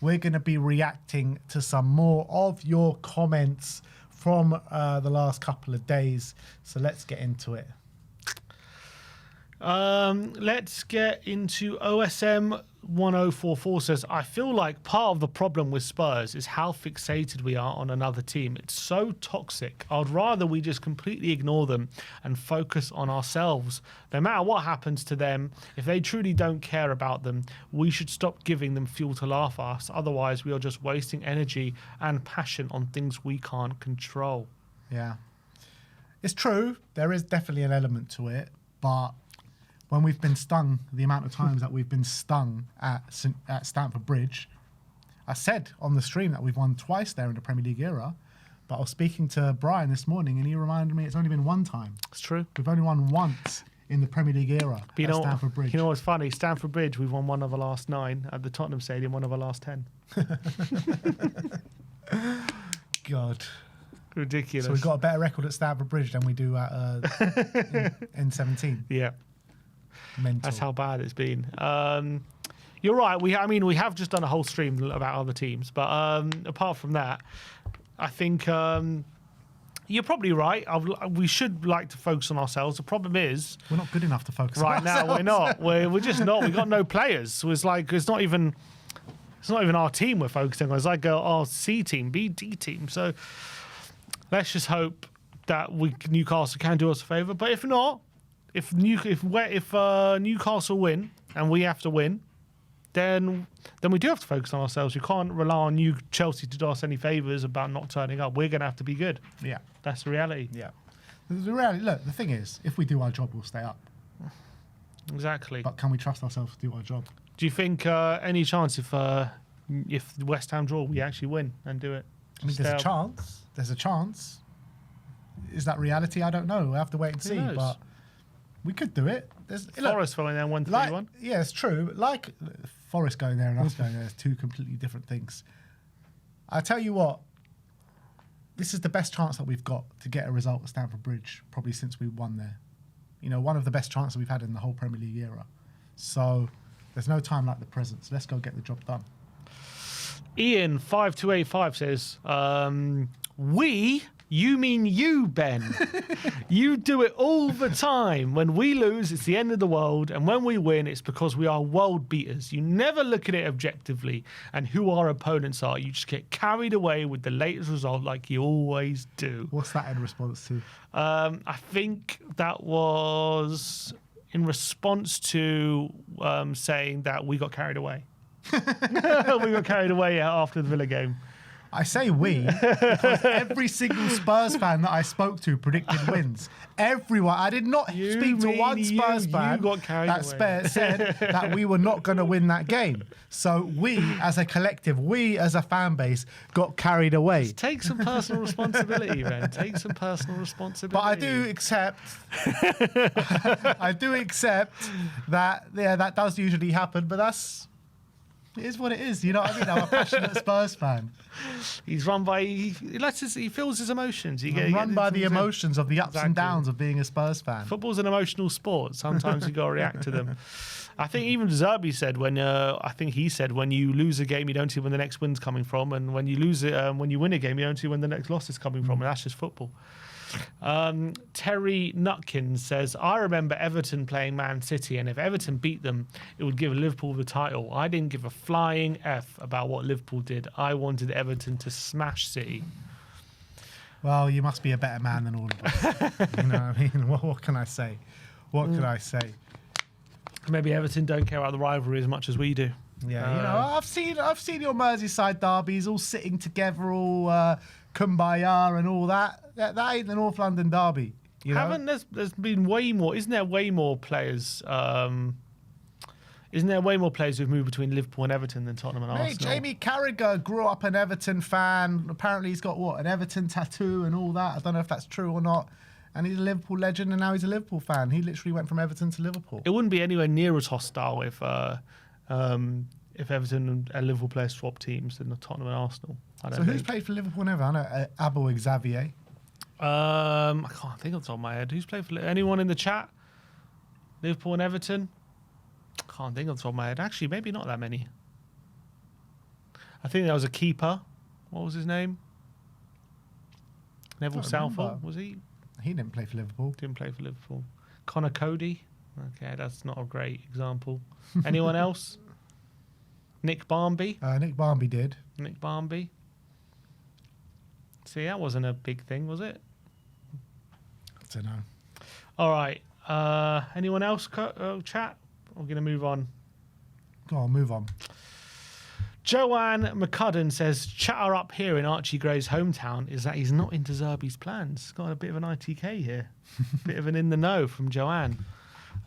we're going to be reacting to some more of your comments from the last couple of days. So let's get into it. Let's get into OSM 1044 says, I feel like part of the problem with Spurs is how fixated we are on another team. It's so toxic. I'd rather we just completely ignore them and focus on ourselves. No matter what happens to them, if they truly don't care about them, we should stop giving them fuel to laugh at us. Otherwise, we are just wasting energy and passion on things we can't control. Yeah. It's true. There is definitely an element to it, but when we've been stung, the amount of times that we've been stung at Stamford Bridge, I said on the stream that we've won twice there in the Premier League era, but I was speaking to Brian this morning and he reminded me it's only been one time. It's true. We've only won once in the Premier League era at Stamford Bridge. You know what's funny? Stamford Bridge, we've won one of the last 9. At the Tottenham Stadium, one of the last 10. God. Ridiculous. So we've got a better record at Stamford Bridge than we do at N17. Yeah. Mental. That's how bad it's been. You're right. We have just done a whole stream about other teams, but apart from that, I think you're probably right. We should like to focus on ourselves. The problem is we're not good enough to focus right on ourselves. now. We're not. We're just not. We've got no players. So it's not even our team we're focusing on. It's like our C team, B, D team. So let's just hope that Newcastle can do us a favour. But if not, if Newcastle win and we have to win, then we do have to focus on ourselves. You can't rely on Chelsea to do us any favours about not turning up. We're going to have to be good. Yeah. That's the reality. Yeah. The reality. Look, the thing is, if we do our job, we'll stay up. Exactly. But can we trust ourselves to do our job? Do you think any chance if West Ham draw, we actually win and do it? I mean, there's a chance. There's a chance. Is that reality? I don't know. We'll have to wait and see. But we could do it. Forest going there 1-3-1. Yeah, it's true. Like Forest going there and us going there is two completely different things. I tell you what, this is the best chance that we've got to get a result at Stamford Bridge, probably since we won there. You know, one of the best chances we've had in the whole Premier League era. So there's no time like the present. So let's go get the job done. Ian 5285 says, you mean you, Ben. You do it all the time. When we lose, it's the end of the world. And when we win, it's because we are world beaters. You never look at it objectively and who our opponents are. You just get carried away with the latest result like you always do. What's that in response to? I think that was in response to saying that we got carried away. We got carried away after the Villa game. I say we because every single Spurs fan that I spoke to predicted wins. Everyone. I did not speak to one Spurs fan that said that we were not going to win that game. So we, as a collective, we as a fan base, got carried away. Just take some personal responsibility, man. Take some personal responsibility. But I do accept. I do accept that. Yeah, that does usually happen. But it is what it is. You know what I mean? I'm a passionate Spurs fan. He's run by. He feels his emotions. He's run by the emotions of the ups and downs of being a Spurs fan. Football's an emotional sport. Sometimes you got to react to them. I think even Zerbi said when you lose a game, you don't see when the next win's coming from, and when you win a game, you don't see when the next loss is coming from, and that's just football. Terry Nutkins says, I remember Everton playing Man City, and if Everton beat them, it would give Liverpool the title. I didn't give a flying F about what Liverpool did. I wanted Everton to smash City. Well, you must be a better man than all of us. You know what I mean? What can I say? What can I say? Maybe Everton don't care about the rivalry as much as we do. Yeah, you know, I've seen your Merseyside derbies all sitting together, all kumbaya and all that. That ain't the North London derby. You know? There's been way more? Isn't there way more players? Isn't there way more players who've moved between Liverpool and Everton than Tottenham and Arsenal? Jamie Carragher grew up an Everton fan. Apparently, he's got an Everton tattoo and all that. I don't know if that's true or not. And he's a Liverpool legend, and now he's a Liverpool fan. He literally went from Everton to Liverpool. It wouldn't be anywhere near as hostile if Everton and Liverpool players swap teams than Tottenham and Arsenal. So who's played for Liverpool and Everton? I know Abel Xavier. I can't think off the top of my head. Who's played for anyone in the chat? Liverpool and Everton? Can't think off the top of my head. Actually, maybe not that many. I think there was a keeper. What was his name? Neville Don't Southall, remember. was he? He didn't play for Liverpool. Didn't play for Liverpool. Connor Cody. Okay, that's not a great example. Anyone else? Nick Barmby. Nick Barmby did. Nick Barmby. See, that wasn't a big thing, was it? I don't know. All right. Anyone else chat? We're going to move on. Go on, move on. Joanne McCudden says, chatter up here in Archie Gray's hometown is that he's not into Zerbi's plans. Got a bit of an ITK here. Bit of an in the know from Joanne.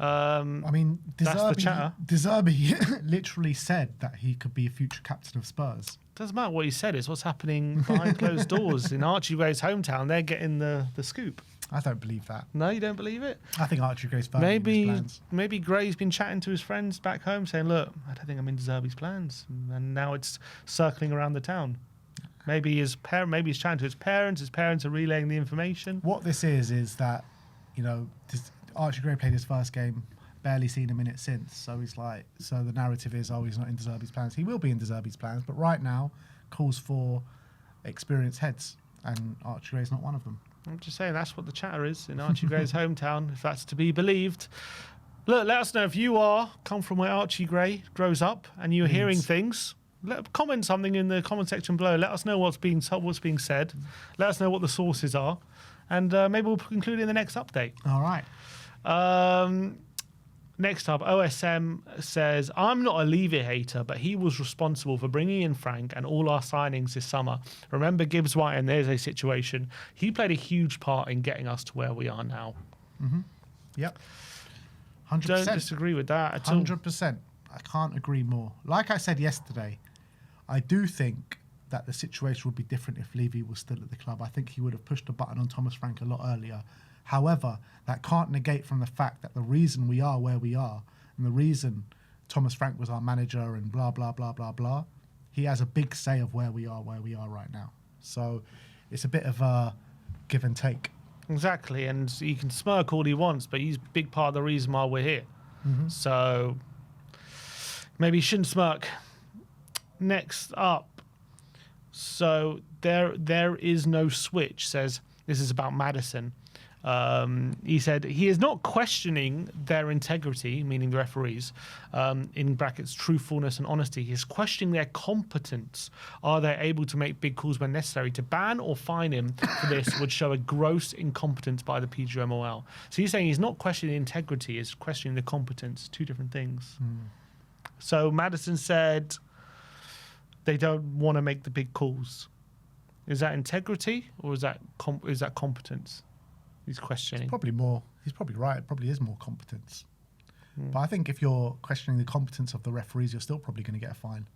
I mean, that's the chatter. De Zerbi literally said that he could be a future captain of Spurs. Doesn't matter what he said, it's what's happening behind closed doors in Archie Gray's hometown. They're getting the scoop. I don't believe that. No, you don't believe it? I think Archie Gray's firmly in his plans. Maybe Gray's been chatting to his friends back home saying, look, I don't think I'm into Zerbi's plans. And now it's circling around the town. Maybe he's chatting to his parents are relaying the information. What this is that, you know, Archie Gray played his first game, barely seen a minute since. So he's like, so the narrative is, oh, he's not in De Zerbi's plans. He will be in De Zerbi's plans, but right now, calls for experienced heads, and Archie Gray's not one of them. I'm just saying that's what the chatter is in Archie Gray's hometown, if that's to be believed. Look, let us know if you come from where Archie Gray grows up and you're hearing things. Comment something in the comment section below. Let us know what's being said. Let us know what the sources are, and maybe we'll conclude in the next update. All right. Next up, OSM says, I'm not a Levy hater, but he was responsible for bringing in Frank and all our signings this summer. Remember Gibbs White, and there's a situation. He played a huge part in getting us to where we are now. Mm-hmm. Yep. 100%. Don't disagree with that at all. 100%. I can't agree more. Like I said yesterday, I do think that the situation would be different if Levy was still at the club. I think he would have pushed the button on Thomas Frank a lot earlier. However, that can't negate from the fact that the reason we are where we are and the reason Thomas Frank was our manager and blah, blah, blah, blah, blah, he has a big say of where we are right now. So it's a bit of a give and take. Exactly, and he can smirk all he wants, but he's a big part of the reason why we're here. Mm-hmm. So maybe he shouldn't smirk. Next up, so there is no switch, says this is about Maddison. He said he is not questioning their integrity, meaning the referees, in brackets, truthfulness and honesty. He's questioning their competence. Are they able to make big calls when necessary? To ban or fine him for this would show a gross incompetence by the PGMOL. So he's saying he's not questioning integrity, he's questioning the competence. Two different things. So Maddison said they don't want to make the big calls. Is that integrity or is that competence? He's questioning. He's probably right. It probably is more competence. But I think if you're questioning the competence of the referees, you're still probably going to get a fine.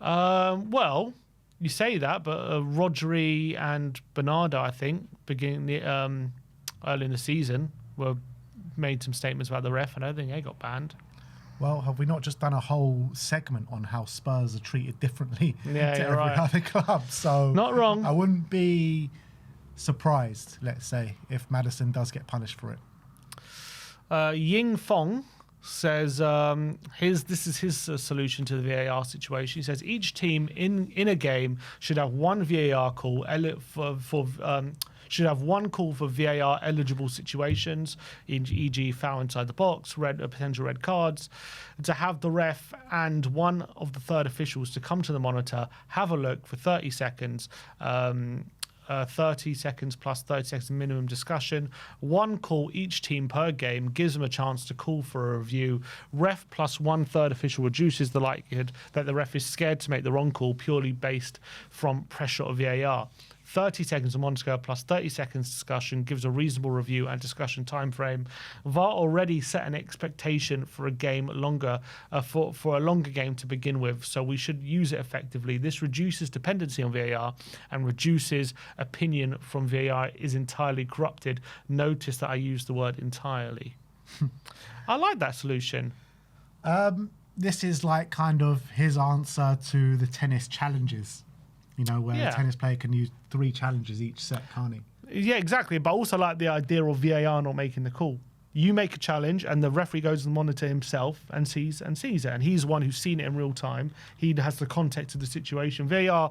Well, you say that, but Rodri and Bernardo, I think, early in the season, made some statements about the ref, and I don't think they got banned. Well, have we not just done a whole segment on how Spurs are treated differently to every right. other club? So Not wrong. I wouldn't be surprised, let's say, if Maddison does get punished for it. Ying Fong says this is his solution to the VAR situation. He says each team in a game should have one VAR call should have one call for VAR eligible situations, e.g. foul inside the box, potential red cards, to have the ref and one of the third officials to come to the monitor, have a look for 30 seconds, 30 seconds plus 30 seconds minimum discussion. One call each team per game gives them a chance to call for a review. Ref plus one third official reduces the likelihood that the ref is scared to make the wrong call purely based from pressure of VAR. 30 seconds on one scale plus 30 seconds discussion gives a reasonable review and discussion time frame. VAR already set an expectation for a game longer, for a longer game to begin with, so we should use it effectively. This reduces dependency on VAR and reduces opinion from VAR is entirely corrupted. Notice that I used the word entirely. I like that solution. This is like kind of his answer to the tennis challenges. You know, where a tennis player can use 3 challenges each set, can't he? Yeah, exactly. But I also like the idea of VAR not making the call. You make a challenge, and the referee goes and monitor himself and sees it. And he's the one who's seen it in real time. He has the context of the situation. VAR,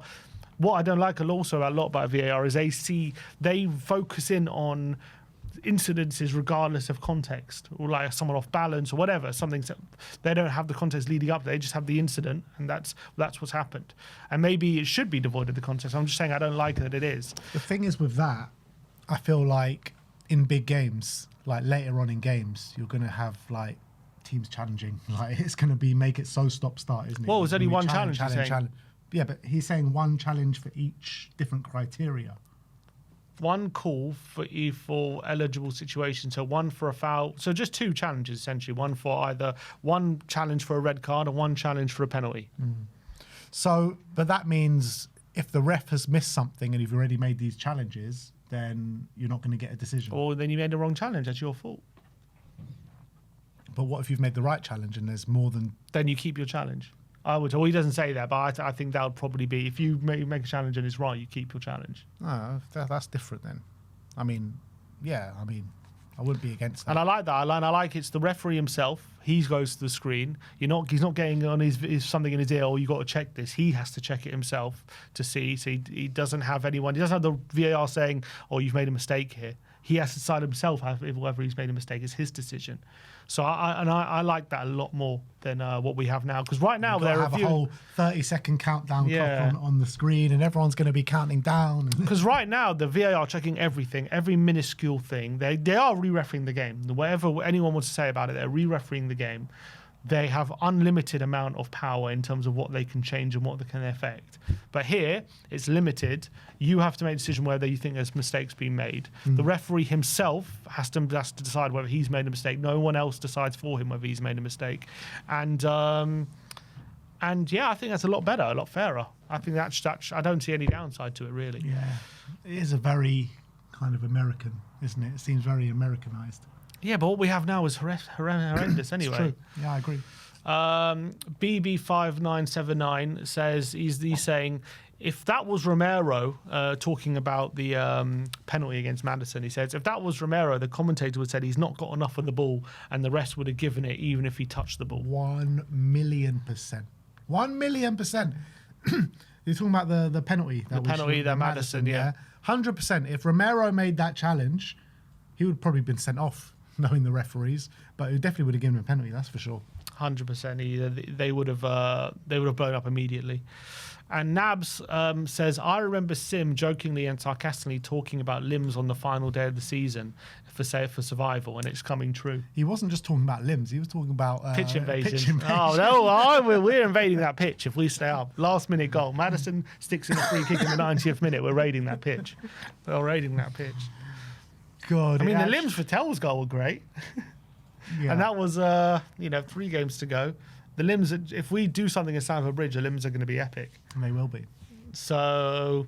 what I don't like a lot about VAR is they focus in on incidences regardless of context, or like someone off balance or whatever. They don't have the context leading up. They just have the incident, and that's what's happened. And maybe it should be devoid of the context. I'm just saying I don't like that it is. The thing is with that, I feel like in big games, like later on in games, you're going to have like teams challenging. Like it's going to be make it so stop-start, isn't it? Well, there's only one challenge. Yeah, but he's saying one challenge for each different criteria. One call for eligible situations. So one for a foul. So just two challenges essentially. One for either one challenge for a red card and one challenge for a penalty. So, but that means if the ref has missed something and you've already made these challenges, then you're not going to get a decision. Or then you made the wrong challenge. That's your fault. But what if you've made the right challenge and there's more than... Then you keep your challenge. I would. Well, he doesn't say that, but I think that would probably be, if you make a challenge and it's right, you keep your challenge. No, that's different then. I mean, yeah, I wouldn't be against that. And I like that. I like it's the referee himself. He goes to the screen. He's not getting on his something in his ear. Oh, you got to check this. He has to check it himself to see. So he doesn't have anyone. He doesn't have the VAR saying, "Oh, you've made a mistake here." He has to decide himself whether he's made a mistake. It's his decision. So I like that a lot more than what we have now. Because right now they're have a whole 30-second countdown clock on the screen, and everyone's going to be counting down. Because right now the VAR are checking everything, every minuscule thing. They are re-refereeing the game. Whatever anyone wants to say about it, they're re-refereeing the game. They have unlimited amount of power in terms of what they can change and what they can affect. But here, it's limited. You have to make a decision whether you think there's mistakes being made. The referee himself has to decide whether he's made a mistake. No one else decides for him whether he's made a mistake. And yeah, I think that's a lot better, a lot fairer. I think that's I don't see any downside to it, really. Yeah, it is a very kind of American, isn't it? It seems very Americanized. Yeah, but what we have now is horrendous anyway. It's true. Yeah, I agree. BB5979 says, he's saying, if that was Romero talking about the penalty against Maddison, he says, if that was Romero, the commentator would have said he's not got enough of the ball and the rest would have given it even if he touched the ball. 1,000,000%. 1,000,000%. You're talking about the penalty. The penalty that Maddison, yeah. 100%. If Romero made that challenge, he would probably been sent off, knowing the referees, but it definitely would have given him a penalty, that's for sure. 100%. They would have blown up immediately. And Nabs says, I remember Sim jokingly and sarcastically talking about limbs on the final day of the season for survival, and it's coming true. He wasn't just talking about limbs; he was talking about pitch invasion. Oh no, we're invading that pitch if we stay up. Last minute goal. Maddison sticks in a free kick in the 90th minute. We're raiding that pitch. We're raiding that pitch. God, I mean, the limbs for Tell's goal were great. Yeah. And that was, 3 games to go. The limbs, if we do something at Stamford Bridge, the limbs are going to be epic. And they will be. So,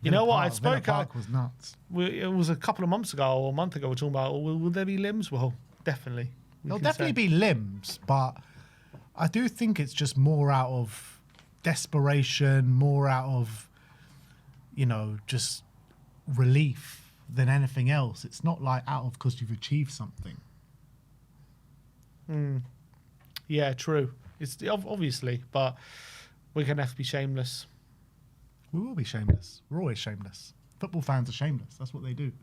you know what? Villa Park was nuts. It was a couple of months ago or a month ago. We're talking about, will there be limbs? Well, definitely. There'll definitely be limbs, but I do think it's just more out of desperation, more out of, just relief than anything else. It's not like out of because you've achieved something. Yeah, true. It's obviously, but we're going to have to be shameless. We will be shameless. We're always shameless. Football fans are shameless. That's what they do.